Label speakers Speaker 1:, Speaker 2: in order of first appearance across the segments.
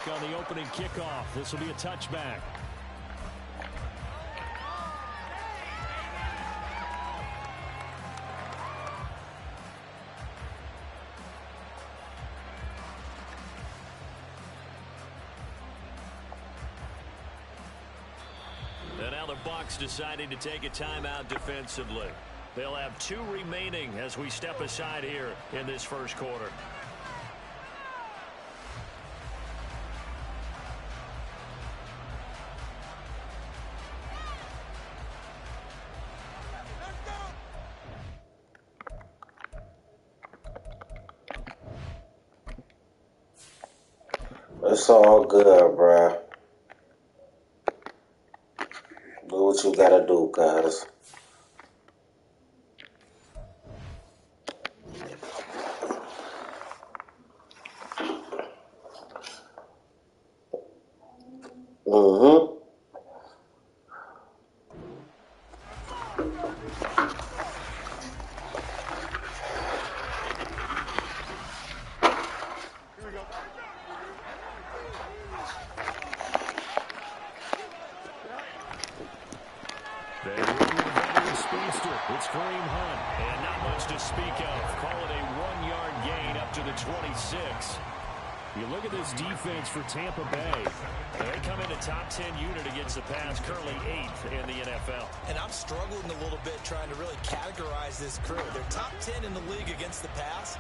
Speaker 1: back on the opening kickoff. This will be a touchback.
Speaker 2: And now the Bucs deciding to take a timeout defensively. They'll have 2 remaining as we step aside here in this first quarter.
Speaker 3: It's all good, bruh. Do what you gotta do, guys. Mm-hmm.
Speaker 1: It's Kareem Hunt. And not much to speak of. Call it a 1-yard gain up to the 26. You look at this defense for Tampa Bay. They come in a top 10 unit against the pass, currently 8th in the NFL.
Speaker 4: And I'm struggling a little bit trying to really categorize this crew. They're top 10 in the league against the pass,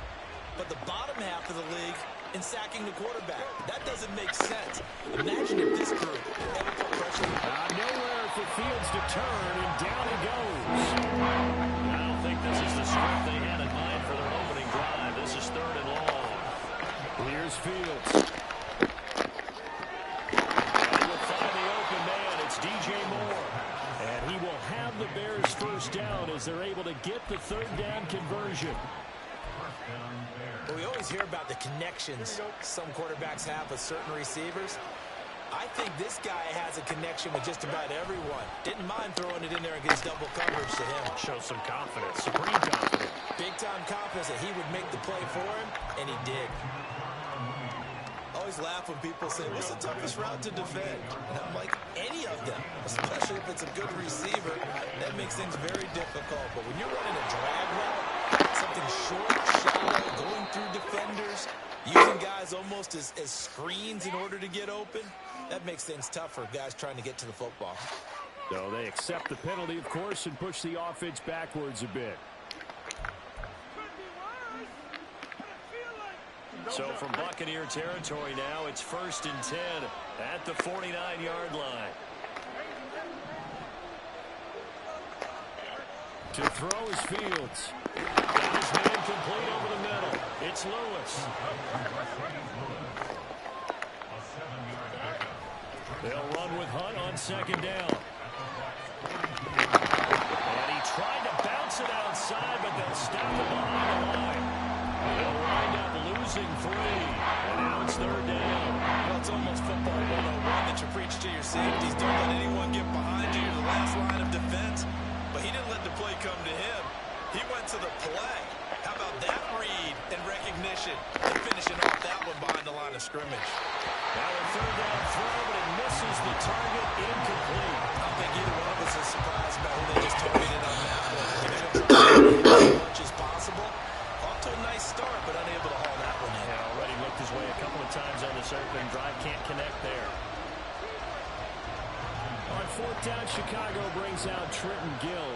Speaker 4: but the bottom half of the league in sacking the quarterback. That doesn't make sense. Imagine if this crew ever put pressure.
Speaker 1: Nowhere for Fields to turn, and down he goes.
Speaker 2: I don't think this is the script they had in mind for their opening drive. This is 3rd and long.
Speaker 1: Here's Fields. And he will find the open man. It's DJ Moore. And he will have the Bears first down as they're able to get the 3rd down conversion.
Speaker 4: Well, we always hear about the connections some quarterbacks have with certain receivers. I think this guy has a connection with just about everyone. Didn't mind throwing it in there against double coverage to him.
Speaker 2: Shows some confidence, supreme confidence.
Speaker 4: Big-time confidence that he would make the play for him, and he did. I always laugh when people say, what's the toughest route to defend? And I'm like, any of them, especially if it's a good receiver. That makes things very difficult. But when you're running a drag route, something short, shallow, going through defenders, using guys almost as screens in order to get open, that makes things tough for guys trying to get to the football.
Speaker 1: So they accept the penalty, of course, and push the offense backwards a bit.
Speaker 2: So from Buccaneer territory now, it's 1st and 10 at the 49-yard line.
Speaker 1: To throw is Fields. Got his man complete over the middle. It's Lewis. They'll run with Hunt on 2nd down. And he tried to bounce it outside, but they'll stop it behind the line. They'll wind up losing 3. And now it's 3rd down.
Speaker 4: Well, it's almost football 101 that you preach to your safeties. Don't let anyone get behind you. You're the last line of defense. But he didn't let the play come to him. He went to the play. How about that read and recognition and finishing off that one behind the line of scrimmage?
Speaker 1: Now a 3rd down throw, but it misses the target. Incomplete.
Speaker 4: I don't think either one of us is surprised about who they just targeted on that one. They're going to try as much as possible. Off to a nice start, but unable to haul that one in.
Speaker 2: Yeah, already looked his way a couple of times on this opening drive. Can't connect there.
Speaker 1: On 4th down, Chicago brings out Trenton Gill.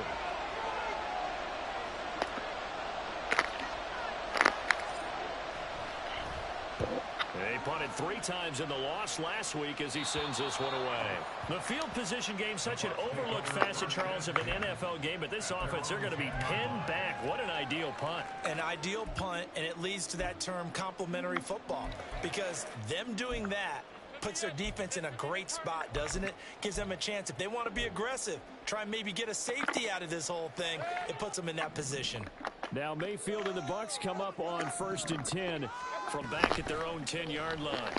Speaker 1: They punted 3 times in the loss last week as he sends this one away.
Speaker 2: The field position game, such an overlooked facet, Charles, of an NFL game, but this offense, they're going to be pinned back. What an ideal punt.
Speaker 4: An ideal punt, and it leads to that term complementary football, because them doing that puts their defense in a great spot, doesn't it? Gives them a chance. If they want to be aggressive, try and maybe get a safety out of this whole thing, it puts them in that position.
Speaker 1: Now Mayfield and the Bucs come up on 1st and 10
Speaker 2: from back at their own 10-yard line.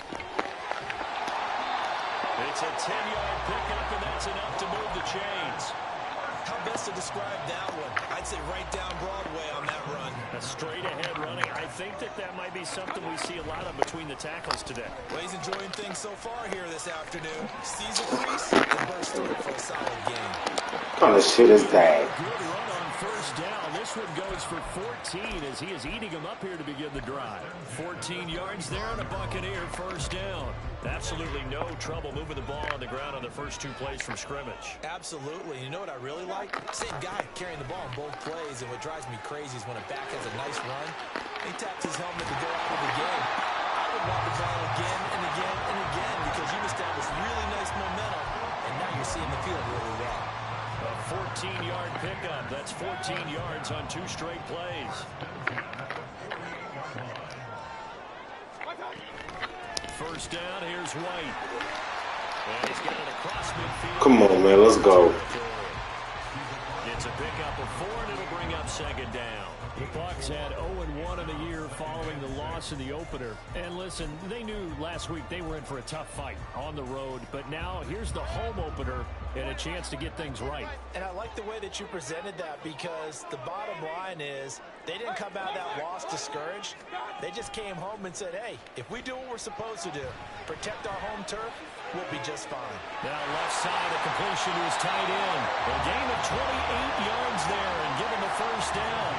Speaker 2: It's a 10-yard pickup, and that's enough to move the chains.
Speaker 4: How best to describe that one? I'd say right down Broadway on that run.
Speaker 2: A straight-ahead running. I think that might be something we see a lot of between the tackles today.
Speaker 4: Well, he's enjoying things so far here this afternoon. Sees a crease and bursts through it for a solid game.
Speaker 3: What kind of shit is that?
Speaker 1: Good run on first down. This one goes for 14 as he is eating them up here to begin the drive.
Speaker 2: 14 yards there and a Buccaneer first down. Absolutely no trouble moving the ball on the ground on the first 2 plays from scrimmage.
Speaker 4: Absolutely. You know what I really like? Same guy carrying the ball in both plays, and what drives me crazy is when a back has a nice run, he taps his helmet to go out of the game. I would want the ball again and again and again because you've established really nice momentum, and now you're seeing the field really well.
Speaker 2: A 14-yard pickup. That's 14 yards on 2 straight plays. First down, here's White. And he's got it across midfield.
Speaker 3: Come on, man, let's go.
Speaker 2: It's a pickup of 4, and it'll bring up second down.
Speaker 1: The Bucs had 0-1 in the year following the loss in the opener. And listen, they knew last week they were in for a tough fight on the road. But now here's the home opener and a chance to get things right.
Speaker 4: And I like the way that you presented that because the bottom line is they didn't come out of that loss discouraged. They just came home and said, hey, if we do what we're supposed to do, protect our home turf, we'll be just fine.
Speaker 1: Now left side, a completion to his tight end. A gain of 28 yards there and give him the first down.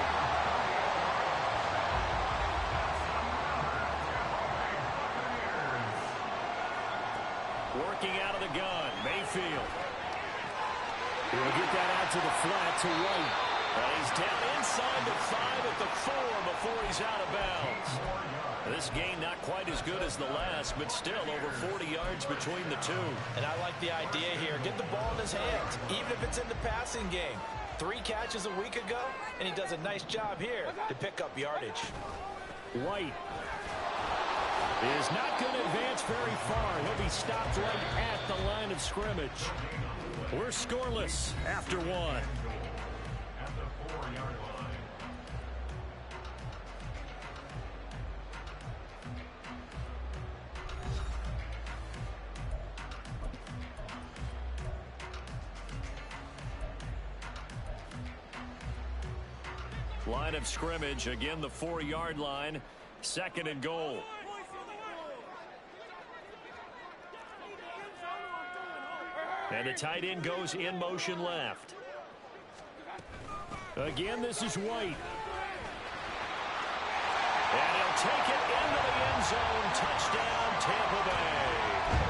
Speaker 2: Working out of the gun, Mayfield.
Speaker 1: He'll get that out to the flat to White.
Speaker 2: And he's down inside the 5 at the 4 before he's out of bounds. This gain not quite as good as the last, but still over 40 yards between the 2.
Speaker 4: And I like the idea here. Get the ball in his hands, even if it's in the passing game. 3 catches a week ago, and he does a nice job here to pick up yardage.
Speaker 1: White is not going to advance very far. He'll be stopped right at the line of scrimmage. We're scoreless after 1.
Speaker 2: Line of scrimmage, again the 4-yard line, 2nd and goal. And the tight end goes in motion left.
Speaker 1: Again, this is White.
Speaker 2: And he'll take it into the end zone. Touchdown, Tampa Bay.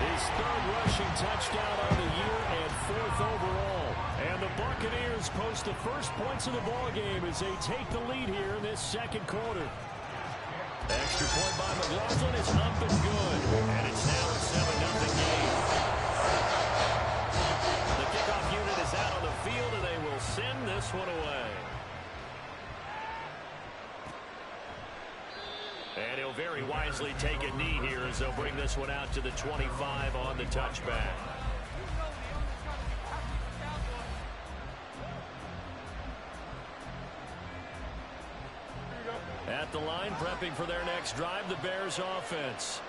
Speaker 1: His 3rd rushing touchdown of the year and 4th overall. And the Buccaneers post the first points of the ballgame as they take the lead here in this 2nd quarter.
Speaker 2: Extra point by McLaughlin is up and good. And it's now a 7-0 game. The kickoff unit is out on the field, and they will send this one away. And he'll very wisely take a knee here as they'll bring this one out to the 25 on the touchback. At the line, prepping for their next drive, the Bears offense.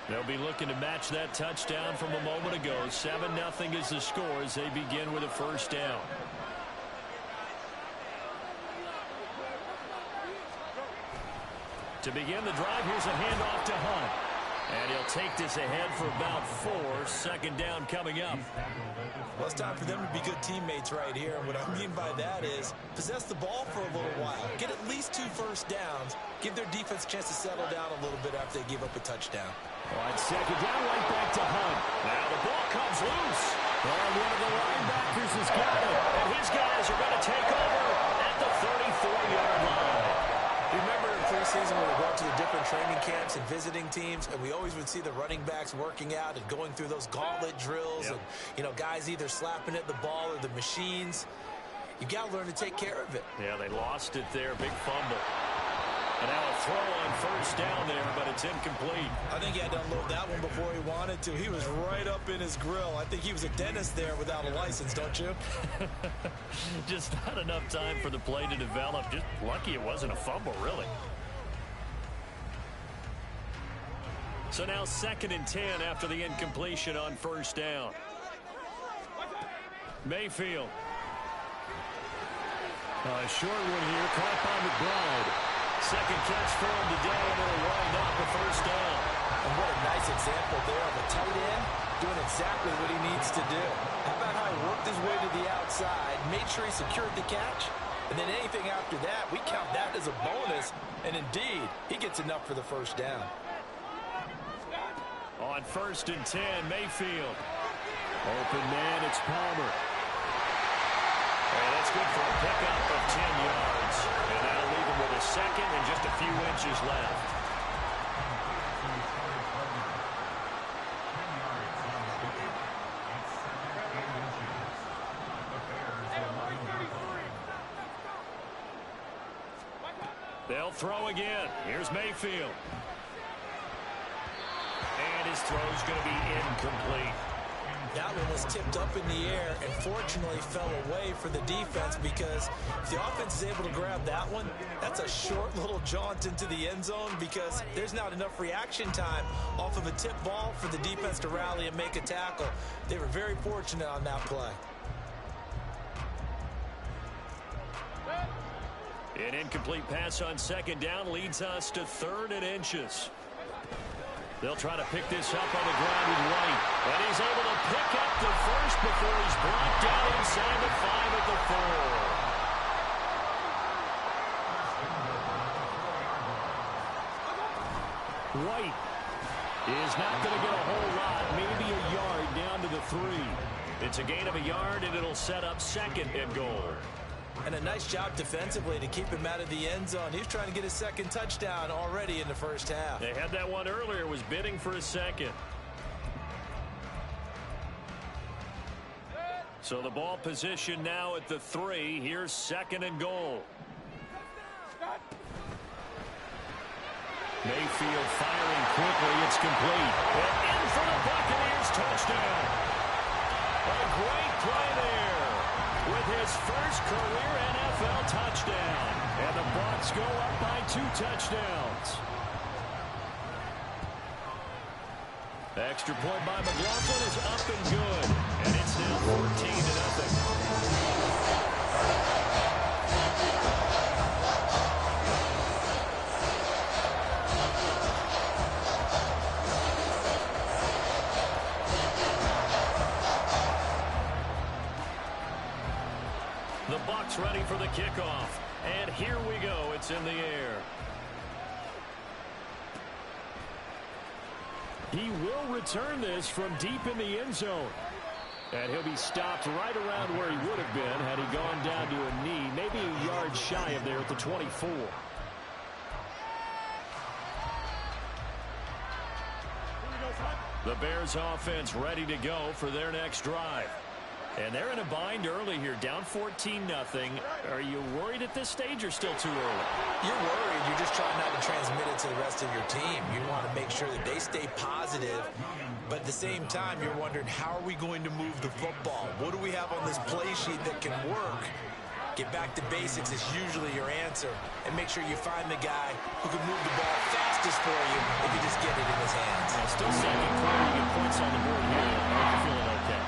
Speaker 2: They'll be looking to match that touchdown from a moment ago. 7-0 is the score as they begin with a first down. To begin the drive, here's a handoff to Hunt. And he'll take this ahead for about 4. 2nd down coming up.
Speaker 4: Well, it's time for them to be good teammates right here. And what I mean by that is possess the ball for a little while. Get at least 2 first downs. Give their defense a chance to settle down a little bit after they give up a touchdown.
Speaker 1: On 2nd down, right back to Hunt.
Speaker 2: Now the ball comes loose.
Speaker 1: And one of the linebackers has got it.
Speaker 2: And his guys are going to take over at the 34-yard line.
Speaker 4: Remember in preseason when we went to the different training camps and visiting teams, and we always would see the running backs working out and going through those gauntlet drills, and guys either slapping at the ball or the machines. You got to learn to take care of it.
Speaker 2: Yeah, they lost it there. Big fumble. And now a throw on first down there, but it's incomplete.
Speaker 4: I think he had to unload that one before he wanted to. He was right up in his grill. I think he was a dentist there without a license, don't you?
Speaker 2: Just not enough time for the play to develop. Just lucky it wasn't a fumble, really. So now 2nd and 10 after the incompletion on first down. Mayfield. Short one here, caught by McBride. Second catch for him today, and it'll wind up the first down.
Speaker 4: And what a nice example there of a tight end doing exactly what he needs to do. How about how he worked his way to the outside, made sure he secured the catch, and then anything after that, we count that as a bonus. And indeed, he gets enough for the first down.
Speaker 2: On 1st and 10, Mayfield. Open man, it's Palmer. And that's good for a pickup of 10 yards. And that'll leave him with a second and just a few inches left. They'll throw again. Here's Mayfield. And his throw's going to be incomplete.
Speaker 4: That one was tipped up in the air and fortunately fell away for the defense, because if the offense is able to grab that one, that's a short little jaunt into the end zone, because there's not enough reaction time off of a tip ball for the defense to rally and make a tackle. They were very fortunate on that play.
Speaker 2: An incomplete pass on 2nd down leads us to 3rd and inches. They'll try to pick this up on the ground with White. And he's able to pick up the first before he's brought down inside the 5 at the 4. White is not going to get a whole lot, maybe a yard down to the 3. It's a gain of a yard, and it'll set up 2nd and goal.
Speaker 4: And a nice job defensively to keep him out of the end zone. He's trying to get his 2nd touchdown already in the first half.
Speaker 2: They had that one earlier, was bidding for a 2nd. So the ball position now at the 3. Here's 2nd and goal. Mayfield firing quickly. It's complete. And in for the Buccaneers touchdown. A great play there with his first career NFL touchdown. And the Bucs go up by 2 touchdowns. Extra point by McLaughlin is up and good. And it's now 14-0. The Bucs ready for the kickoff. And here we go. It's in the air. He will return this from deep in the end zone. And he'll be stopped right around where he would have been had he gone down to a knee, maybe a yard shy of there at the 24. The Bears offense ready to go for their next drive. And they're in a bind early here, down 14-0. Are you worried at this stage or still too early?
Speaker 4: You're worried. You're just trying not to transmit it to the rest of your team. You want to make sure that they stay positive. But at the same time, you're wondering, how are we going to move the football? What do we have on this play sheet that can work? Get back to basics is usually your answer. And make sure you find the guy who can move the ball fastest for you if you just get it in his hands.
Speaker 2: Still second quarter, you get points on the board here. I hope you're feeling okay.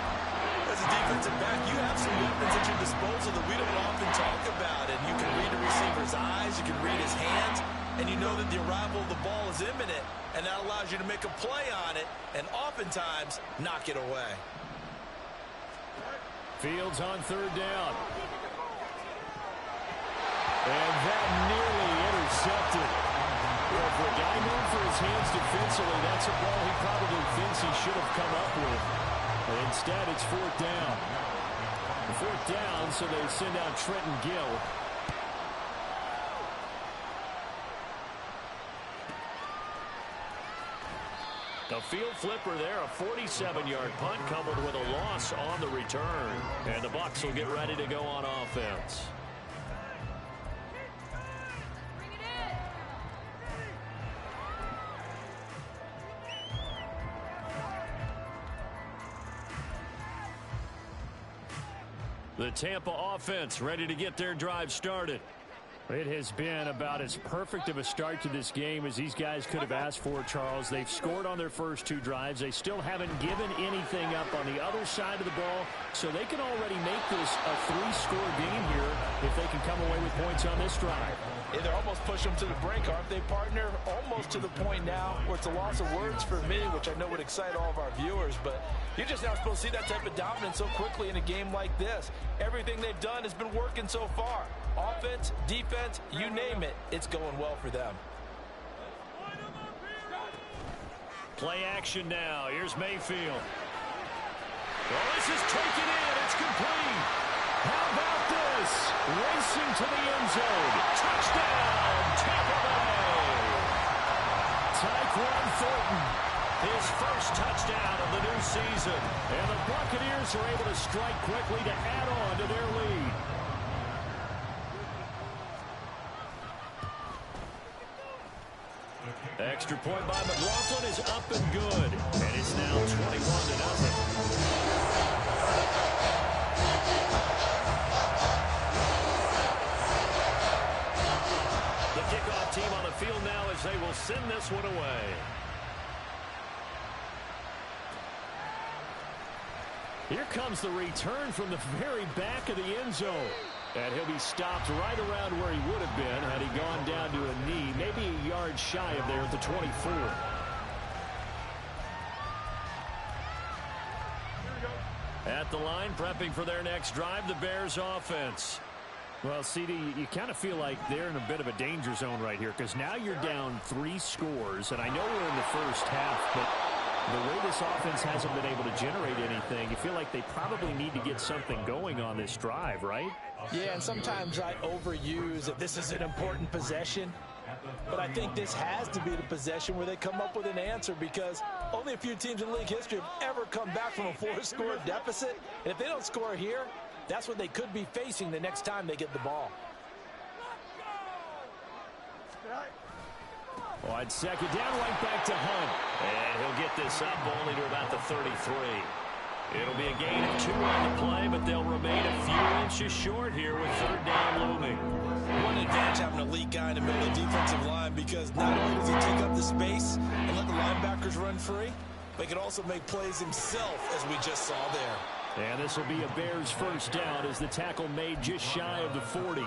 Speaker 4: As a defensive back, you have some weapons at your disposal that we don't often talk about. And you can read a receiver's eyes, you can read his hands, and you know that the arrival of the ball is imminent. And that allows you to make a play on it and oftentimes knock it away.
Speaker 2: Fields on 3rd down. And that nearly intercepted. Well, for a guy known for his hands defensively, that's a ball he probably thinks he should have come up with. But instead, it's 4th down. 4th down, so they send out Trenton Gill. A field flipper there, a 47-yard punt coupled with a loss on the return. And the Bucs will get ready to go on offense. The Tampa offense ready to get their drive started. It has been about as perfect of a start to this game as these guys could have asked for, Charles. They've scored on their first 2 drives. They still haven't given anything up on the other side of the ball, so they can already make this a 3-score game here if they can come away with points on this drive.
Speaker 5: Yeah, they're almost pushing them to the brink, aren't they, partner? Almost to the point now where it's a loss of words for me, which I know would excite all of our viewers, but you're just not supposed to see that type of dominance so quickly in a game like this. Everything they've done has been working so far. Offense, defense, you name it, it's going well for them.
Speaker 2: Play action now. Here's Mayfield. Well, this is taken in. It's complete. How about this? Racing to the end zone. Touchdown, Tampa Bay. Tyquan Thornton, his first touchdown of the new season. And the Buccaneers are able to strike quickly to add on to their lead. Extra point by McLaughlin is up and good. And it's now 21-0. The kickoff team on the field now as they will send this one away. Here comes the return from the very back of the end zone. And he'll be stopped right around where he would have been had he gone down to a knee, maybe a yard shy of there at the 24. At the line, prepping for their next drive, the Bears offense. Well, CD, you kind of feel like they're in a bit of a danger zone right here because now you're down 3 scores, and I know we're in the first half, but the way this offense hasn't been able to generate anything, you feel like they probably need to get something going on this drive, right?
Speaker 5: Yeah, and sometimes I overuse that this is an important possession. But I think this has to be the possession where they come up with an answer because only a few teams in league history have ever come back from a 4-score deficit. And if they don't score here, that's what they could be facing the next time they get the ball.
Speaker 2: On second down, right back to Hunt. And he'll get this up only to about the 33. It'll be a gain of 2 on the play, but they'll remain a few inches short here with third down looming.
Speaker 4: One advantage having an elite guy in the middle of the defensive line because not only does he take up the space and let the linebackers run free, but he can also make plays himself, as we just saw there.
Speaker 2: And this will be a Bears first down as the tackle made just shy of the 40.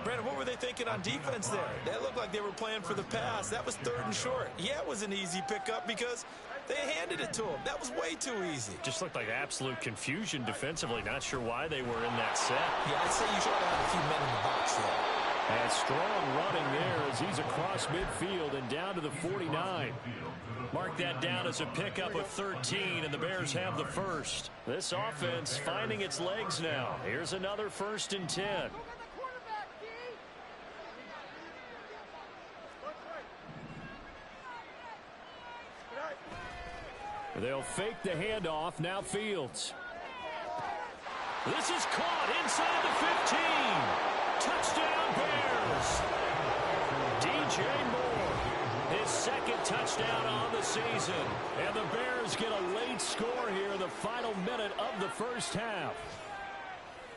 Speaker 4: Brandon, what were they thinking on defense there? They looked like they were playing for the pass. That was 3rd and short. Yeah, it was an easy pickup because they handed it to him. That was way too easy.
Speaker 2: Just looked like absolute confusion defensively. Not sure why they were in that set.
Speaker 4: Yeah, I'd say you should have a few men in the box there.
Speaker 2: And strong running there as he's across midfield and down to the 49. Mark that down as a pickup of 13, and the Bears have the first. This offense finding its legs now. Here's another 1st and 10. They'll fake the handoff. Now Fields. This is caught inside the 15. Touchdown Bears. DJ Moore. His 2nd touchdown on the season. And the Bears get a late score here in the final minute of the first half.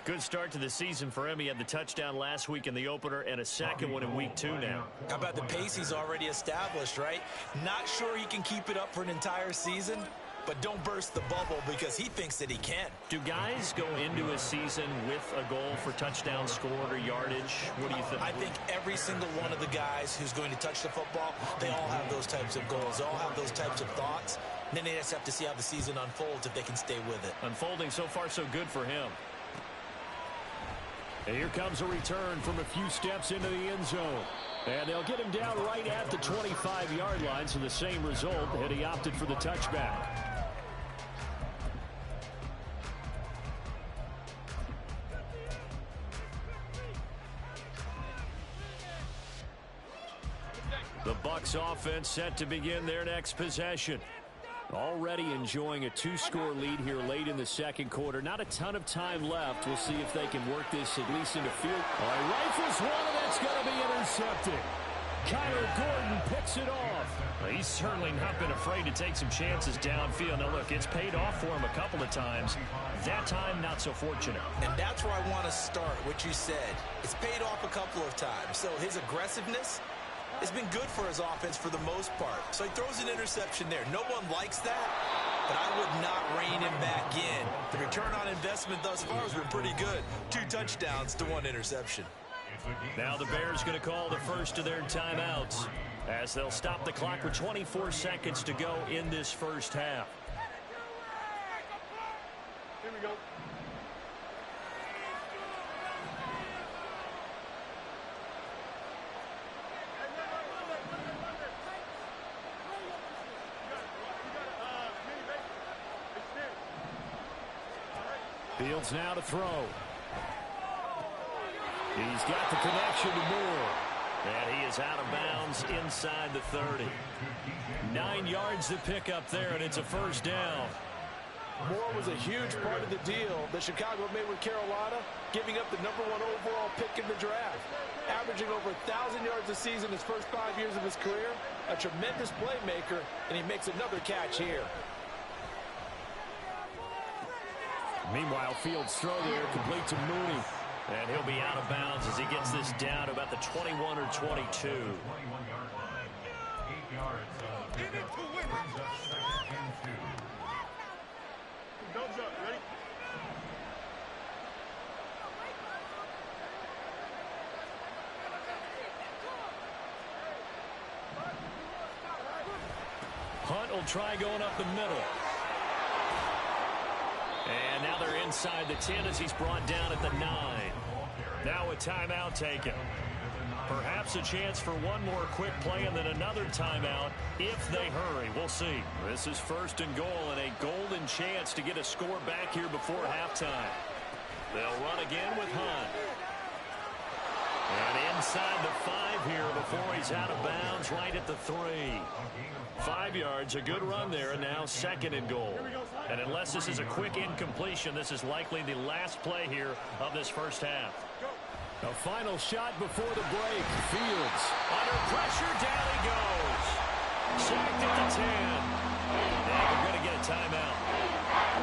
Speaker 2: Good start to the season for him. He had the touchdown last week in the opener and a second one in week 2 now.
Speaker 4: How about the pace he's already established, right? Not sure he can keep it up for an entire season, but don't burst the bubble because he thinks that he can.
Speaker 2: Do guys go into a season with a goal for touchdown scored or yardage? What do you think?
Speaker 4: I think every single one of the guys who's going to touch the football, they all have those types of goals. They all have those types of thoughts. And then they just have to see how the season unfolds if they can stay with it.
Speaker 2: Unfolding so far so good for him. And here comes a return from a few steps into the end zone. And they'll get him down right at the 25-yard line, so the same result, and he opted for the touchback. The Bucs offense set to begin their next possession. Already enjoying a 2-score lead here late in the second quarter. Not a ton of time left. We'll see if they can work this at least into field. All right, rifles one, and that's going to be intercepted. Kyler Gordon picks it off.
Speaker 1: Well, he's certainly not been afraid to take some chances downfield. Now, look, it's paid off for him a couple of times. That time, not so fortunate.
Speaker 4: And that's where I want to start, what you said. It's paid off a couple of times. So his aggressiveness has been good for his offense for the most part. So he throws an interception there. No one likes that, but I would not rein him back in. The return on investment thus far has been pretty good. 2 touchdowns to 1 interception.
Speaker 1: Now the Bears going to call the first of their timeouts as they'll stop the clock with 24 seconds to go in this first half.
Speaker 2: Here we go. Fields now to throw. He's got the connection to Moore.
Speaker 1: And he is out of bounds inside the 30.
Speaker 2: 9 yards to pick up there, and it's a first down.
Speaker 5: Moore was a huge part of the deal that Chicago made with Carolina, giving up the #1 overall pick in the draft. Averaging over 1,000 yards a season his first 5 years of his career. A tremendous playmaker, and he makes another catch here.
Speaker 2: Meanwhile, Fields' throw there complete to Mooney.
Speaker 1: And he'll be out of bounds as he gets this down to about the 21 or 22.
Speaker 2: Hunt will try going up the middle.
Speaker 1: And now they're inside the 10 as he's brought down at the 9.
Speaker 2: Now a timeout taken.
Speaker 1: Perhaps a chance for one more quick play and then another timeout if they hurry. We'll see.
Speaker 2: This is first and goal and a golden chance to get a score back here before halftime.
Speaker 1: They'll run again with Hunt. And inside the 5 here before he's out of bounds right at the 3. 5 yards, a good run there, and now second and goal. And unless this is a quick incompletion, this is likely the last play here of this first half.
Speaker 2: A final shot before the break. Fields.
Speaker 1: Under pressure, down he goes. Sacked at the 10. And they're going to get a timeout.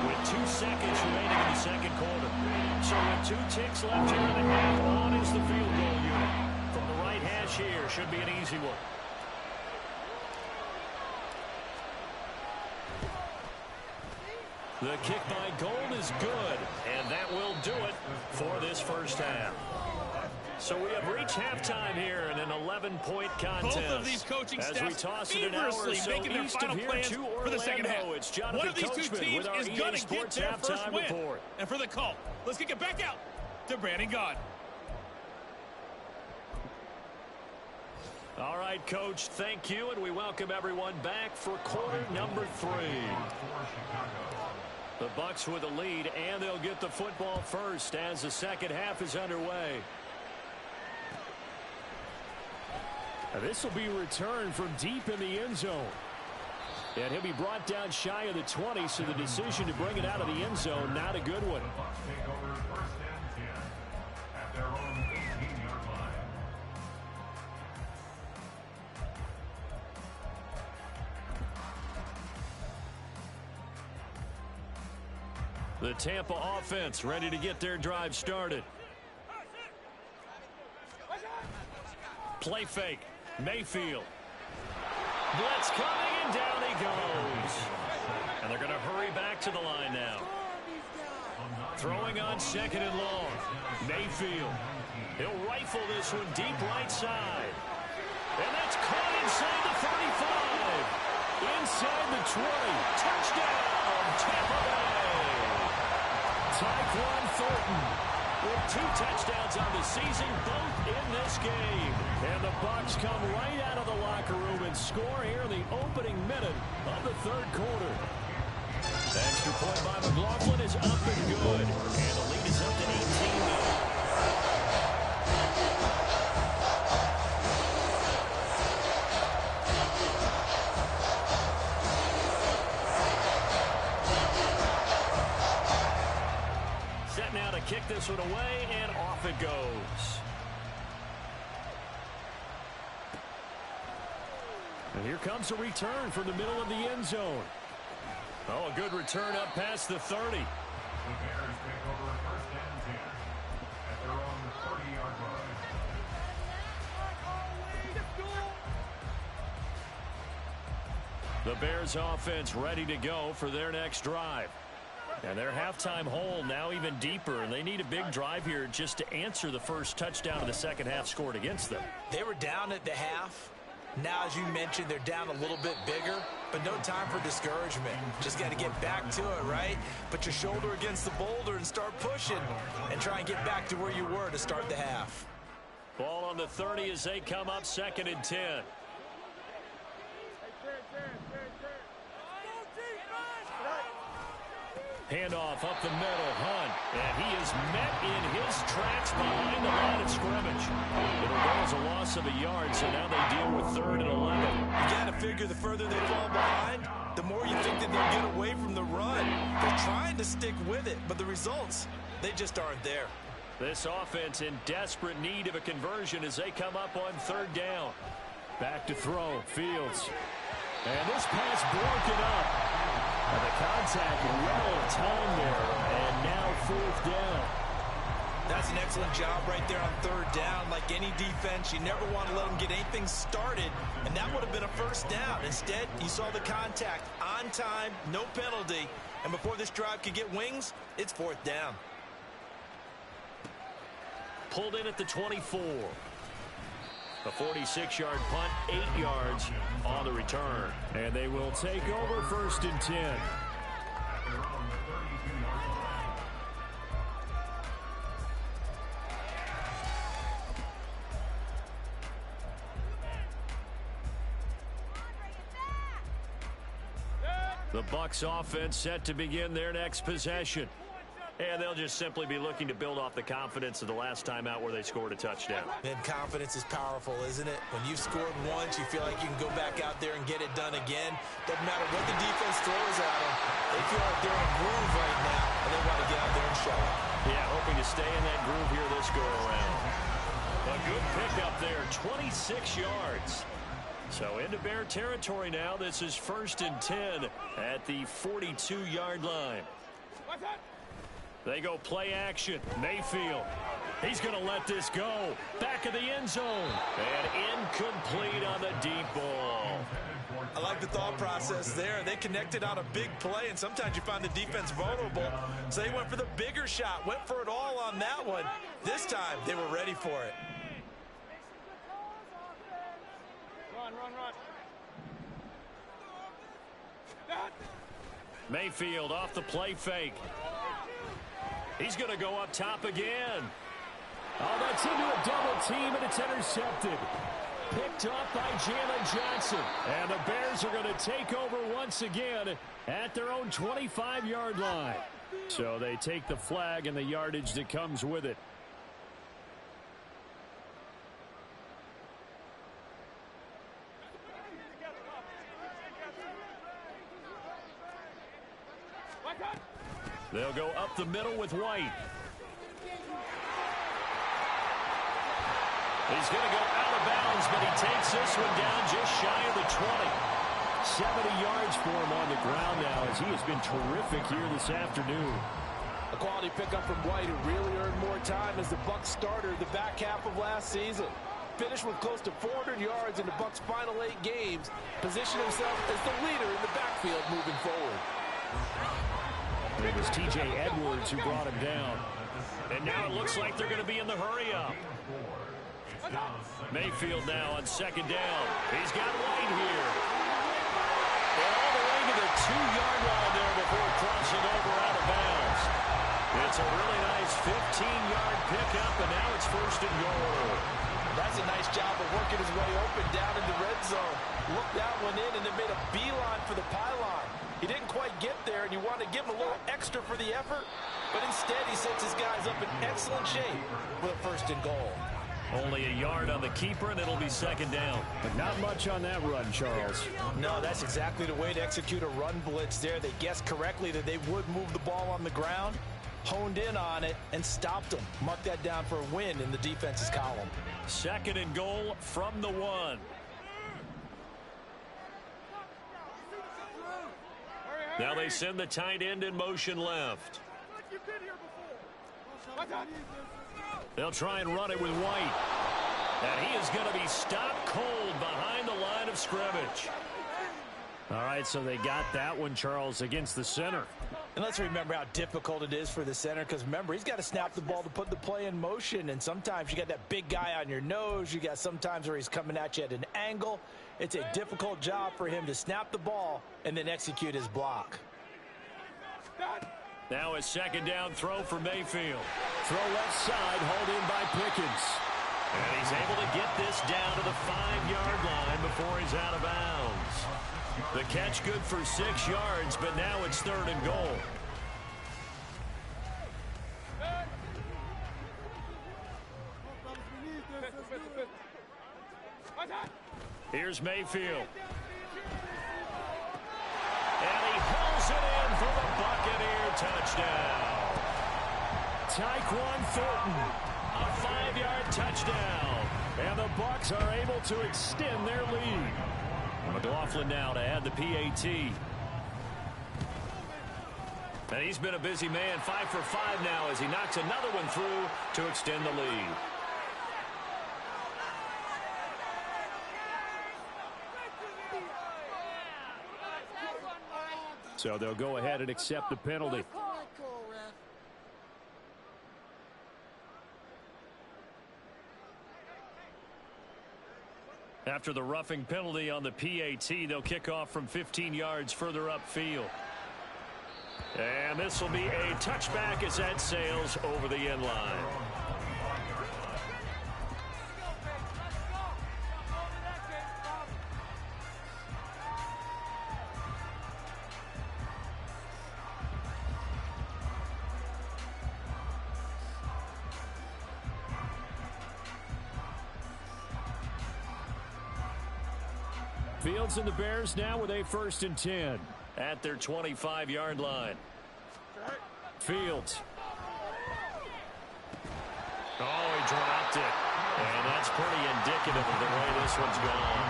Speaker 1: With 2 seconds remaining in the second quarter. So with 2 ticks left here in the half, on is the field goal unit. From the right hash here, should be an easy one.
Speaker 2: The kick by Gold is good.
Speaker 1: And that will do it for this first half. So we have reached halftime here in an 11-point contest.
Speaker 6: Both of these coaching
Speaker 1: as
Speaker 6: staffs
Speaker 1: we toss it an hour or so
Speaker 6: making their
Speaker 1: east
Speaker 6: final
Speaker 1: of here
Speaker 6: plans
Speaker 1: to
Speaker 6: for the second half.
Speaker 1: Orlando. It's Jonathan
Speaker 6: One of these
Speaker 1: Coachman
Speaker 6: two teams
Speaker 1: with our
Speaker 6: is
Speaker 1: EA
Speaker 6: going to get
Speaker 1: Sports
Speaker 6: their first
Speaker 1: halftime
Speaker 6: win.
Speaker 1: report.
Speaker 6: And for the call, let's kick it back out to Brandon Gaud.
Speaker 1: All right, Coach, thank you, and we welcome everyone back for quarter number 3. The Bucs with a lead, and they'll get the football first as the second half is underway.
Speaker 2: This will be returned from deep in the end zone. And he'll be brought down shy of the 20, so the decision to bring it out of the end zone, not a good one. The Tampa offense ready to get their drive started. Play fake. Mayfield. Blitz coming, and down he goes. And they're going to hurry back to the line now. Throwing on second and long. Mayfield. He'll rifle this one deep right side. And that's caught inside the 35. Inside the 20. Touchdown, Tampa Bay. Tyquan Thornton with 2 touchdowns on the season, both in this game. And the Bucs come right out of the locker room and score here in the opening minute of the third quarter. Extra point by McLaughlin is up and good. And the lead is up to 18 now. Set now to kick this one away, and off it goes. And here comes a return from the middle of the end zone. Oh, a good return up past the 30.
Speaker 7: The Bears take over first and 10 at their own 30-yard line.
Speaker 2: The Bears offense ready to go for their next drive. And their halftime hole now even deeper, and they need a big drive here just to answer the first touchdown of the second half scored against them.
Speaker 4: They were down at the half. Now, as you mentioned, they're down a little bit bigger, but no time for discouragement. Just got to get back to it, right? Put your shoulder against the boulder and start pushing and try and get back to where you were to start the half.
Speaker 2: Ball on the 30 as they come up 2nd and 10. Handoff up the middle, Hunt, and he is met in his tracks behind the line of scrimmage. It'll go as a loss of a yard, so now they deal with 3rd and 11.
Speaker 4: You got to figure the further they fall behind, the more you think that they'll get away from the run. They're trying to stick with it, but the results, they just aren't there.
Speaker 2: This offense in desperate need of a conversion as they come up on 3rd down. Back to throw, Fields. And this pass broken up. And the contact well timed there, and now 4th down.
Speaker 4: That's an excellent job right there on 3rd down. Like any defense, you never want to let them get anything started, and that would have been a 1st down. Instead, you saw the contact on time, no penalty, and before this drive could get wings, it's 4th down.
Speaker 2: Pulled in at the 24. A 46-yard punt, 8 yards on the return. And they will take over 1st and 10. The Bucs offense set to begin their next possession. And they'll just simply be looking to build off the confidence of the last time out where they scored a touchdown.
Speaker 4: And confidence is powerful, isn't it? When you've scored once, you feel like you can go back out there and get it done again. Doesn't matter what the defense throws at them. They feel like they're in a groove right now, and they want to get out there and show it.
Speaker 2: Yeah, hoping to stay in that groove here this go-around. A good pickup there, 26 yards. So into Bear territory now. This is 1st and 10 at the 42-yard line. They go play action. Mayfield. He's going to let this go. Back of the end zone. And incomplete on the deep ball.
Speaker 4: I like the thought process there. They connected on a big play, and sometimes you find the defense vulnerable. So they went for the bigger shot, went for it all on that one. This time, they were ready for it.
Speaker 6: Run.
Speaker 2: Mayfield off the play fake. He's going to go up top again. Oh, that's into a double team, and it's intercepted. Picked off by Jalen Johnson. And the Bears are going to take over once again at their own 25-yard line. So they take the flag and the yardage that comes with it. They'll go up the middle with White. He's going to go out of bounds, but he takes this one down just shy of the 20. 70 yards for him on the ground now as he has been terrific here this afternoon.
Speaker 5: A quality pickup from White, who really earned more time as the Bucs starter the back half of last season. Finished with close to 400 yards in the Bucs' final 8 games. Positioned himself as the leader in the backfield moving forward.
Speaker 2: It was T.J. Edwards who brought him down. And now it looks like they're going to be in the hurry-up. Mayfield now on 2nd down. He's got White here. And all the way to the 2-yard line there before crossing over out of bounds. It's a really nice 15-yard pickup, and now it's 1st and goal.
Speaker 4: That's a nice job of working his way open down in the red zone. Looked that one in and then made a beeline for the pylon. He didn't quite get there, and you want to give him a little extra for the effort, but instead he sets his guys up in excellent shape with a 1st and goal.
Speaker 2: Only a yard on the keeper, and it'll be 2nd down. But not much on that run, Charles.
Speaker 4: No, that's exactly the way to execute a run blitz there. They guessed correctly that they would move the ball on the ground, honed in on it, and stopped them. Mark that down for a win in the defense's column.
Speaker 2: 2nd and goal from the 1.
Speaker 1: Now they send the tight end in motion left. They'll try and run it with White. And he is going to be stopped cold behind the line of scrimmage.
Speaker 2: All right, so they got that one, Charles, against the center.
Speaker 5: And let's remember how difficult it is for the center, because remember, he's got to snap the ball to put the play in motion, and sometimes you got that big guy on your nose. You got sometimes where he's coming at you at an angle. It's a difficult job for him to snap the ball and then execute his block.
Speaker 1: Now a second down throw for Mayfield.
Speaker 2: Throw left side, hauled in by Pickens.
Speaker 1: And he's able to get this down to the 5-yard line before he's out of bounds. The catch good for 6 yards, but now it's 3rd and goal. Here's Mayfield. And he pulls it in for the Buccaneer touchdown.
Speaker 2: Tyquan Thornton.
Speaker 1: A 5-yard touchdown.
Speaker 2: And the Bucs are able to extend their lead.
Speaker 1: McLaughlin now to add the PAT. And he's been a busy man, 5 for 5 now as he knocks another one through to extend the lead.
Speaker 2: So they'll go ahead and accept the penalty.
Speaker 1: After the roughing penalty on the PAT, they'll kick off from 15 yards further upfield. And this will be a touchback as that sails over the end line.
Speaker 2: Fields and the Bears now with a 1st and 10.
Speaker 1: At their 25-yard line.
Speaker 2: Fields.
Speaker 1: Oh, he dropped it. And that's pretty indicative of the way this one's gone.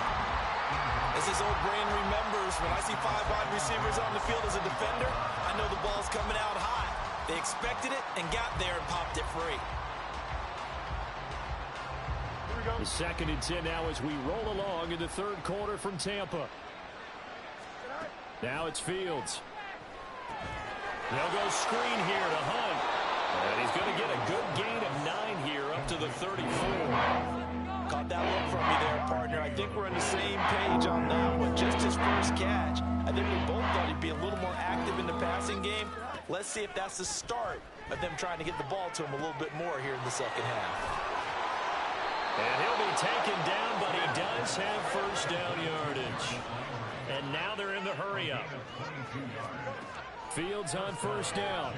Speaker 4: As his old brain remembers, when I see 5 wide receivers on the field as a defender, I know the ball's coming out high. They expected it and got there and popped it free.
Speaker 2: The 2nd and 10 now as we roll along in the 3rd quarter from Tampa. Now it's Fields.
Speaker 1: They'll go screen here to Hunt. And he's going to get a good gain of 9 here up to the 34.
Speaker 5: Caught that look from me there, partner. I think we're on the same page on that one. Just his first catch. I think we both thought he'd be a little more active in the passing game. Let's see if that's the start of them trying to get the ball to him a little bit more here in the second half.
Speaker 1: And he'll be taken down, but he does have first down yardage. And now they're in the hurry-up.
Speaker 2: Fields on 1st down.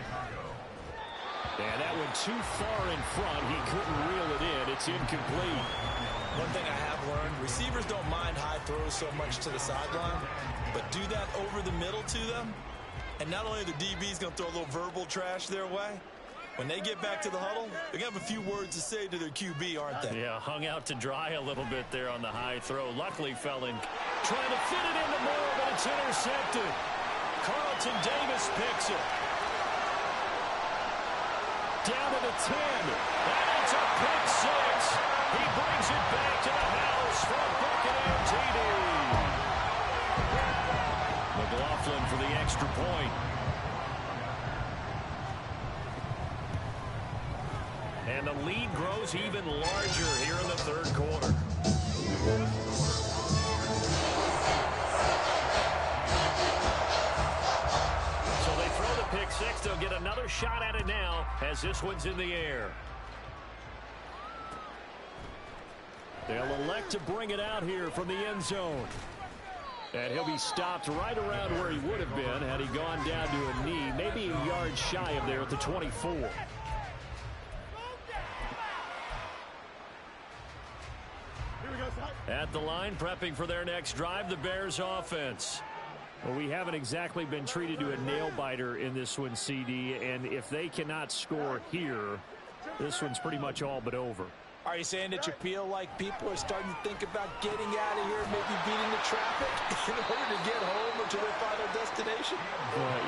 Speaker 2: And that went too far in front. He couldn't reel it in. It's incomplete.
Speaker 4: One thing I have learned, receivers don't mind high throws so much to the sideline, but do that over the middle to them, and not only are the DBs going to throw a little verbal trash their way, when they get back to the huddle, they're going to have a few words to say to their QB, aren't they?
Speaker 1: Yeah, hung out to dry a little bit there on the high throw. Luckily fell in. Trying to fit it into Moore, but it's intercepted. Carlton Davis picks it.
Speaker 2: Down to the 10.
Speaker 1: And it's a pick 6. He brings it back to the house for a Buccaneer TD. McLaughlin for the extra point. And the lead grows even larger here in the 3rd quarter. So they throw the pick 6. They'll get another shot at it now as this one's in the air.
Speaker 2: They'll elect to bring it out here from the end zone. And he'll be stopped right around where he would have been had he gone down to a knee, maybe a yard shy of there at the 24.
Speaker 1: At the line, prepping for their next drive, the Bears offense.
Speaker 2: Well, we haven't exactly been treated to a nail-biter in this one, CD, and if they cannot score here, this one's pretty much all but over.
Speaker 5: Are you saying that you feel like people are starting to think about getting out of here, maybe beating the traffic in order to get home or to their final destination?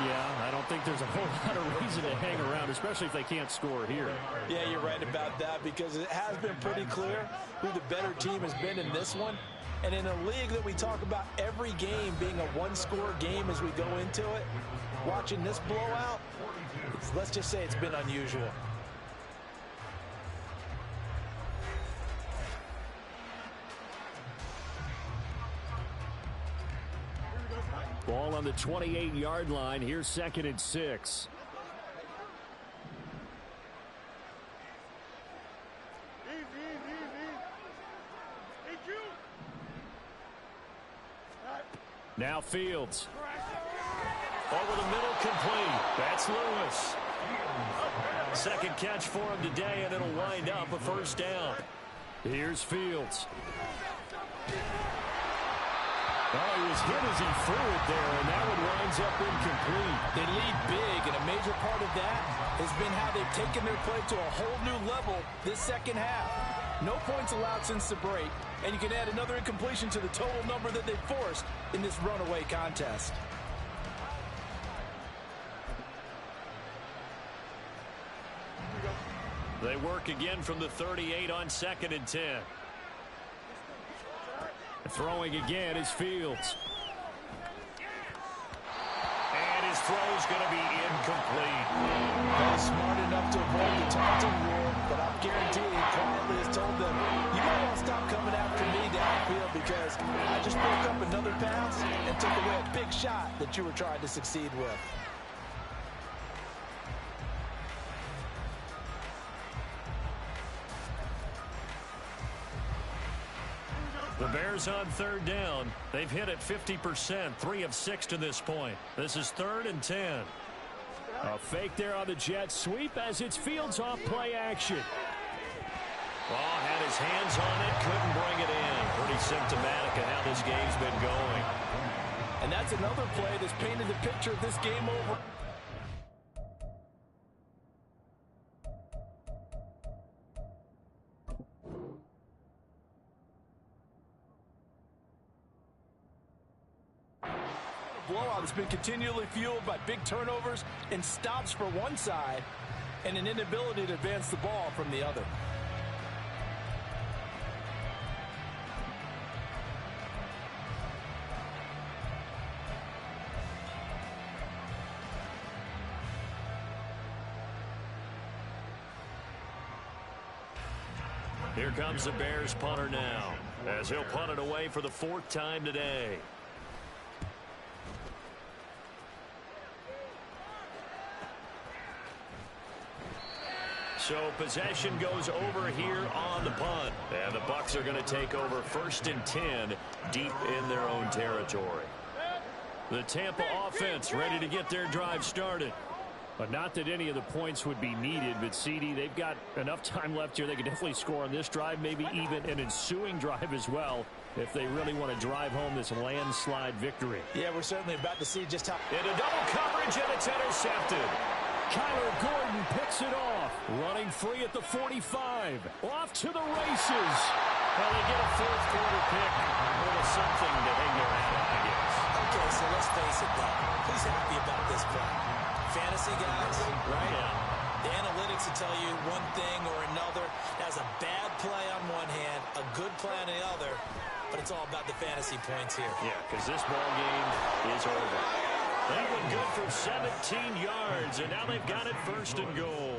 Speaker 2: Yeah, I don't think there's a whole lot of reason to hang around, especially if they can't score here.
Speaker 5: Yeah, you're right about that, because it has been pretty clear who the better team has been in this one. And in a league that we talk about every game being a one-score game as we go into it, watching this blowout, let's just say it's been unusual.
Speaker 2: Ball on the 28-yard line. Here's 2nd and 6. Now Fields. Over the middle, complete. That's Lewis. Second catch for him today, and it'll wind up a first down. Here's Fields. Oh, he was hit as he threw it there, and that one winds up incomplete.
Speaker 5: They lead big, and a major part of that has been how they've taken their play to a whole new level this second half. No points allowed since the break, and you can add another incompletion to the total number that they've forced in this runaway contest.
Speaker 2: They work again from the 38 on 2nd and 10. Throwing again is Fields. And his throw's going to be incomplete.
Speaker 5: Well, smart enough to avoid the taunting rule, but I'm guaranteeing he quietly has told them, you might want to stop coming after me downfield because I just broke up another pass and took away a big shot that you were trying to succeed with.
Speaker 2: The Bears on 3rd down. They've hit it 50%, 3 of 6 to this point. This is 3rd and 10. A fake there on the jet sweep as it's Fields off play action. Oh, had his hands on it, couldn't bring it in. Pretty symptomatic of how this game's been going.
Speaker 5: And that's another play that's painted the picture of this game over. Blowout has been continually fueled by big turnovers and stops for one side and an inability to advance the ball from the other.
Speaker 2: Here comes the Bears punter now, as he'll punt it away for the 4th time today. So possession goes over here on the punt. And the Bucs are going to take over 1st and 10 deep in their own territory. The Tampa offense ready to get their drive started. But not that any of the points would be needed, but CD, they've got enough time left here. They can definitely score on this drive, maybe even an ensuing drive as well, if they really want to drive home this landslide victory.
Speaker 5: Yeah, we're certainly about to see just how...
Speaker 2: Into double coverage, and it's intercepted. Kyler Gordon picks it off. Running free at the 45. Off to the races. Well, they get a 4th quarter pick. A little something to hang their hat on, I guess.
Speaker 4: Okay, so let's face it, though. Who's happy about this play? Fantasy guys, right?
Speaker 2: Yeah.
Speaker 4: The analytics will tell you one thing or another. That's a bad play on one hand, a good play on the other, but it's all about the fantasy points here.
Speaker 2: Yeah, because this ball game is over. That one good for 17 yards, and now they've got it 1st and goal.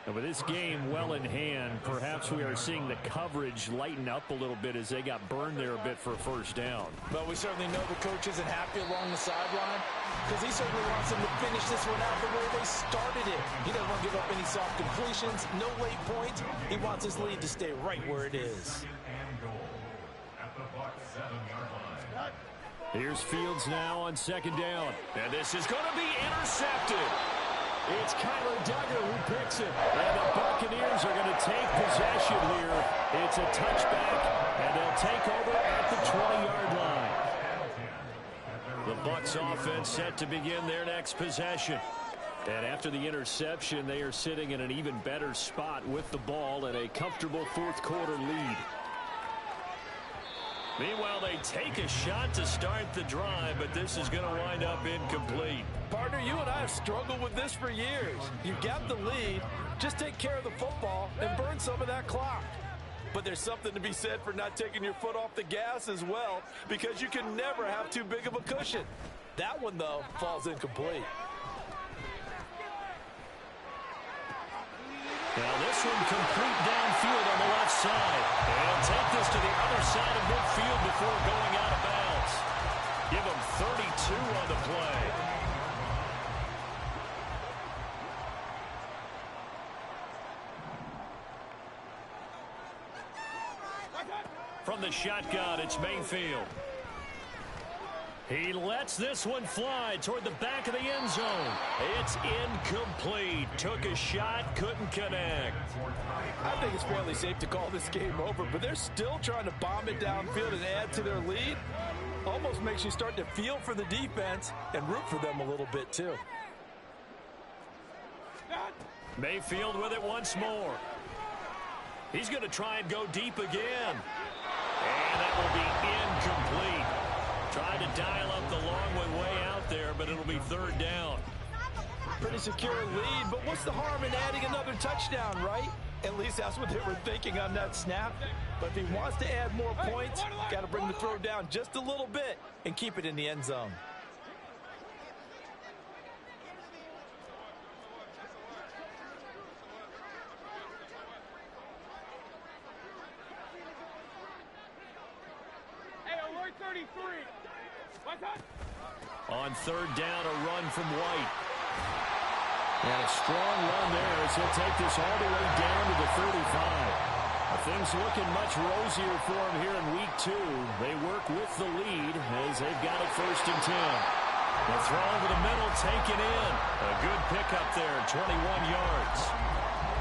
Speaker 2: And with this game well in hand, perhaps we are seeing the coverage lighten up a little bit as they got burned there a bit for a 1st down.
Speaker 5: But we certainly know the coach isn't happy along the sideline because he certainly wants them to finish this one out the way they started it. He doesn't want to give up any soft completions, no late points. He wants his lead to stay right where it is.
Speaker 2: Here's Fields now on 2nd down. And this is going to be intercepted. It's Kyler Duggar who picks it. And the Buccaneers are going to take possession here. It's a touchback, and they'll take over at the 20-yard line. The Bucs offense set to begin their next possession. And after the interception, they are sitting in an even better spot with the ball and a comfortable fourth quarter lead. Meanwhile, they take a shot to start the drive, but this is going to wind up incomplete.
Speaker 5: Partner, you and I have struggled with this for years. You've got the lead. Just take care of the football and burn some of that clock. But there's something to be said for not taking your foot off the gas as well, because you can never have too big of a cushion. That one, though, falls incomplete.
Speaker 2: Now this one complete downfield on the left side. And take this to the other side of midfield before going out of bounds. Give him 32 on the play. From the shotgun, it's Mayfield. He lets this one fly toward the back of the end zone. It's incomplete. Took a shot, couldn't connect.
Speaker 5: I think it's fairly safe to call this game over, but they're still trying to bomb it downfield and add to their lead. Almost makes you start to feel for the defense and root for them a little bit too.
Speaker 2: Mayfield with it once more. He's going to try and go deep again. And that will be incomplete. Trying to dial up the long way out there, but it'll be third down.
Speaker 5: Pretty secure lead, but what's the harm in adding another touchdown, right? At least that's what they were thinking on that snap. But if he wants to add more points, got to bring the throw down just a little bit and keep it in the end zone.
Speaker 2: On third down, a run from White. And a strong run there as he'll take this all the way down to the 35. Things looking much rosier for him here in week 2. They work with the lead as they've got it 1st and 10. The throw over the middle, taken in. A good pickup there, 21 yards.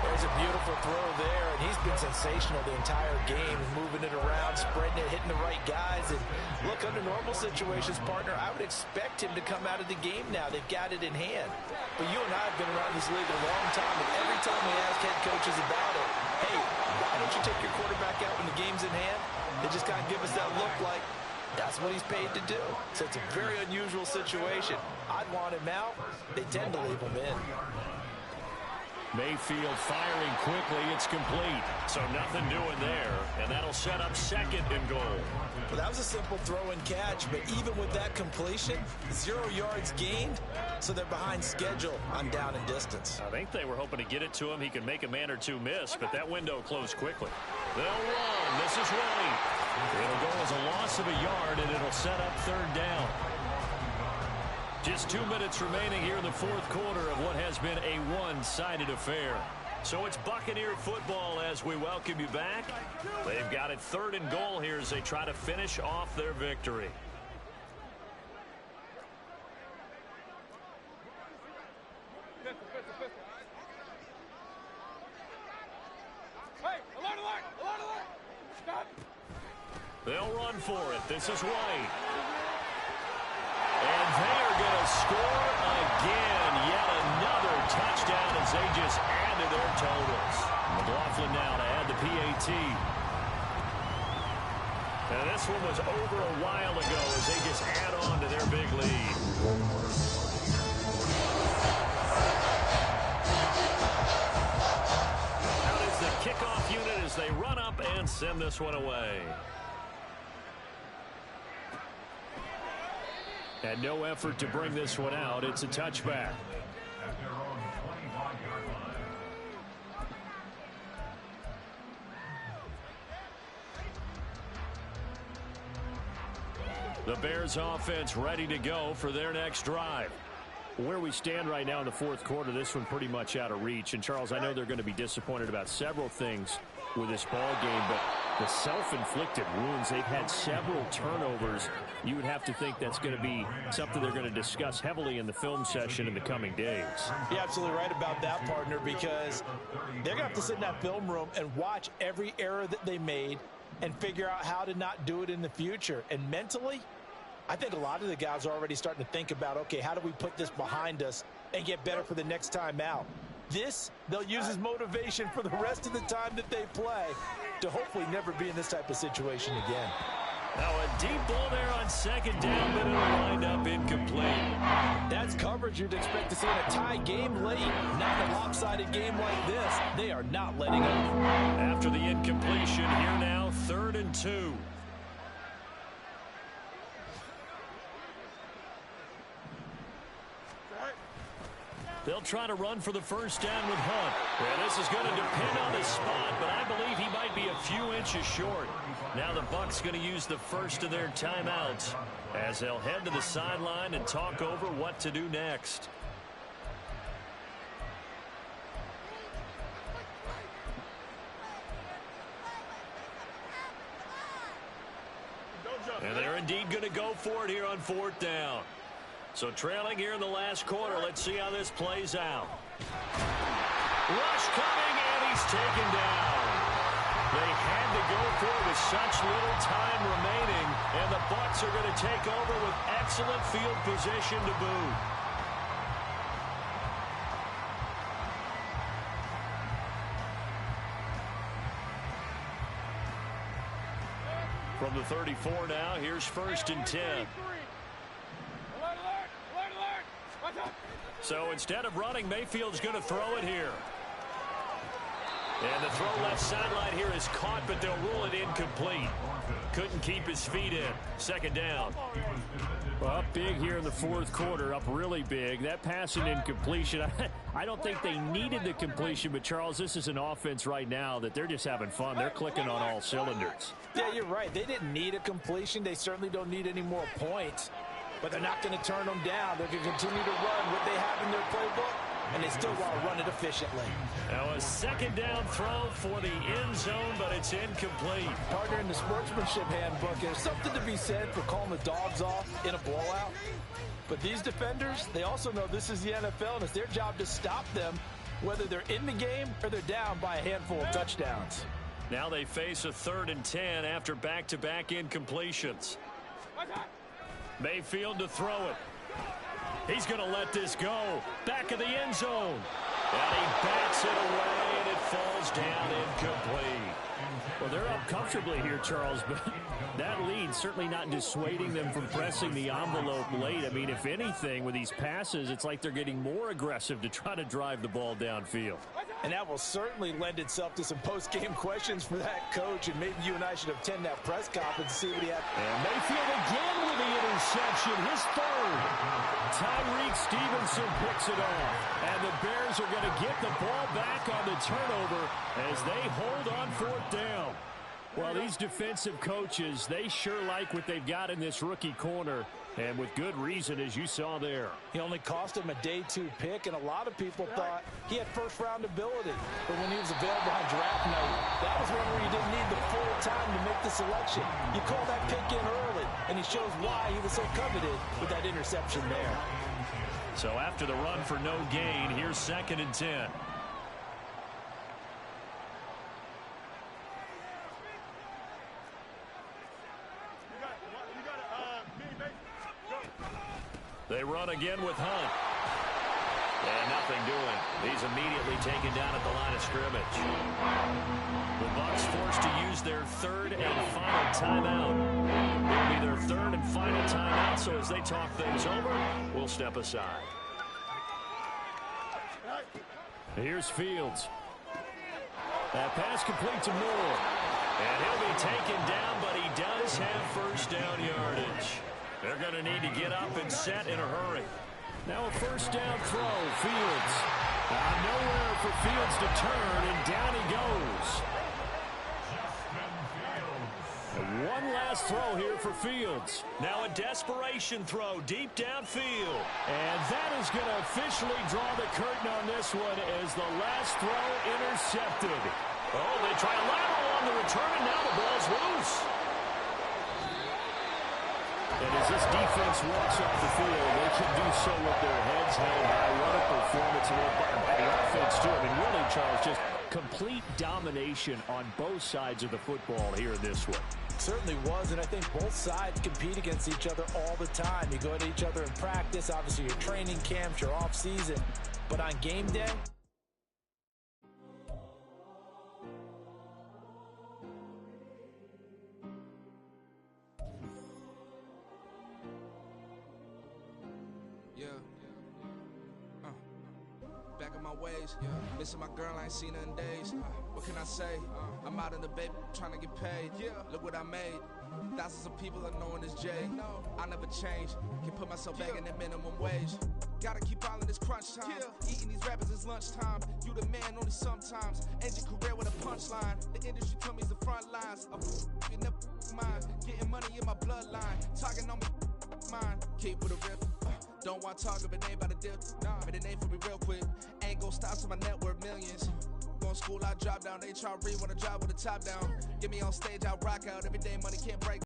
Speaker 5: There's a beautiful throw there, and he's been sensational the entire game, moving it around, spreading it, hitting the right guys. And look, under normal situations, partner, I would expect him to come out of the game now. They've got it in hand. But you and I have been around this league a long time, and every time we ask head coaches about it, hey, why don't you take your quarterback out when the game's in hand? They just kind of give us that look like that's what he's paid to do. So it's a very unusual situation. I'd want him out. They tend to leave him in.
Speaker 2: Mayfield firing quickly. It's complete. So nothing doing there. And that'll set up 2nd and goal.
Speaker 5: Well, that was a simple throw and catch, but even with that completion, 0 yards gained, so they're behind schedule on down and distance.
Speaker 2: I think they were hoping to get it to him. He could make a man or two miss, but that window closed quickly. They'll run. This is White. It'll go as a loss of a yard, and it'll set up 3rd down. Just 2 minutes remaining here in the 4th quarter of what has been a one-sided affair. So it's Buccaneer football as we welcome you back. They've got it 3rd and goal here as they try to finish off their victory. They'll run for it. This is White. And they are going to score again. Yet another touchdown as they just added their totals. McLaughlin now to add the PAT. And this one was over a while ago as they just add on to their big lead. Out is the kickoff unit as they run up and send this one away. And no effort to bring this one out. It's a touchback. The Bears offense ready to go for their next drive. Where we stand right now in the 4th quarter, this one pretty much out of reach. And, Charles, I know they're going to be disappointed about several things with this ball game, but the self-inflicted wounds, they've had several turnovers. You would have to think that's going to be something they're going to discuss heavily in the film session in the coming days.
Speaker 5: You're absolutely right about that, partner, because they're going to have to sit in that film room and watch every error that they made and figure out how to not do it in the future. And mentally, I think a lot of the guys are already starting to think about, okay, how do we put this behind us and get better for the next time out? This, they'll use as motivation for the rest of the time that they play to hopefully never be in this type of situation again.
Speaker 2: Now a deep ball there on second down, but it'll wind up incomplete.
Speaker 5: That's coverage you'd expect to see in a tie game late. Not in a lopsided game like this. They are not letting up.
Speaker 2: After the incompletion, here now, 3rd and 2. They'll try to run for the first down with Hunt. Yeah, this is going to depend on his spot, but I believe he might be a few inches short. Now the Bucs going to use the first of their timeouts as they'll head to the sideline and talk over what to do next. And they're indeed going to go for it here on 4th down. So trailing here in the last quarter, let's see how this plays out. Rush coming, and he's taken down. They had to go for it with such little time remaining, and the Bucs are going to take over with excellent field position to boot. From the 34 now, here's 1st and 10. So instead of running, Mayfield's going to throw it here. And the throw left sideline here is caught, but they'll rule it incomplete. Couldn't keep his feet in. 2nd down. Well, up big here in the 4th quarter, up really big. That pass and incompletion, I don't think they needed the completion, but Charles, this is an offense right now that they're just having fun. They're clicking on all cylinders.
Speaker 5: Yeah, you're right. They didn't need a completion. They certainly don't need any more points. But they're not going to turn them down. They're going to continue to run what they have in their playbook, and they still want to run it efficiently.
Speaker 2: Now a 2nd down throw for the end zone, but it's incomplete.
Speaker 5: Partner, in the sportsmanship handbook, there's something to be said for calling the dogs off in a blowout. But these defenders, they also know this is the NFL, and it's their job to stop them, whether they're in the game or they're down by a handful of touchdowns.
Speaker 2: Now they face a 3rd and 10 after back-to-back incompletions. Mayfield to throw it. He's going to let this go. Back of the end zone. And he backs it away, and it falls down incomplete. Well, they're up comfortably here, Charles, but that lead certainly not dissuading them from pressing the envelope late. I mean, if anything, with these passes, it's like they're getting more aggressive to try to drive the ball downfield.
Speaker 5: And that will certainly lend itself to some post-game questions for that coach, and maybe you and I should attend that press conference to see what he had.
Speaker 2: And Mayfield again with the interception, his 3rd. Tyreek Stevenson picks it off, and the Bears are going to get the ball back on the turnover as they hold on 4th down. Well, these defensive coaches, they sure like what they've got in this rookie corner, and with good reason, as you saw there.
Speaker 5: He only cost him a day 2 pick, and a lot of people thought he had first-round ability. But when he was available on draft night, that was one where you didn't need the full time to make the selection. You call that pick in early, and he shows why he was so coveted with that interception there.
Speaker 2: So after the run for no gain, here's 2nd and 10. They run again with Hunt. And nothing doing. He's immediately taken down at the line of scrimmage. The Bucs forced to use their 3rd and final timeout. It'll be their 3rd and final timeout, so as they talk things over, we'll step aside. Here's Fields. That pass complete to Moore. And he'll be taken down, but he does have first down yardage. They're going to need to get up and set in a hurry. Now a first down throw. Fields. Nowhere for Fields to turn, and down he goes. And one last throw here for Fields. Now a desperation throw deep downfield. And that is going to officially draw the curtain on this one as the last throw intercepted. Oh, they try a lateral on the return, and now the ball's loose. And as this defense walks off the field, they can do so with their heads held high. What a performance by the offense, too. I mean, really, Charles, just complete domination on both sides of the football here in this one.
Speaker 5: Certainly was, and I think both sides compete against each other all the time. You go at each other in practice, obviously your training camps, your off season, but on game day,
Speaker 8: back in my ways, missing my girl, I ain't seen her in days. What can I say? I'm out in the baby, trying to get paid. Look what I made. Thousands of people are knowing this J. I never change. Can put myself back in the minimum wage. Gotta keep all in this crunch time. Eating these rappers is lunchtime. You the man only sometimes. End your career with a punchline. The industry told me it's the front lines. You never mind. Getting money in my bloodline. Talking on me, mine. Keep with a rip. Don't want to talk if it ain't about a dip. But it ain't for me real quick. Ain't gon' stop till my net worth millions. Going school, I drop down. HRE wanna drop with the top down. Get me on stage, I rock out. Every day money can't break.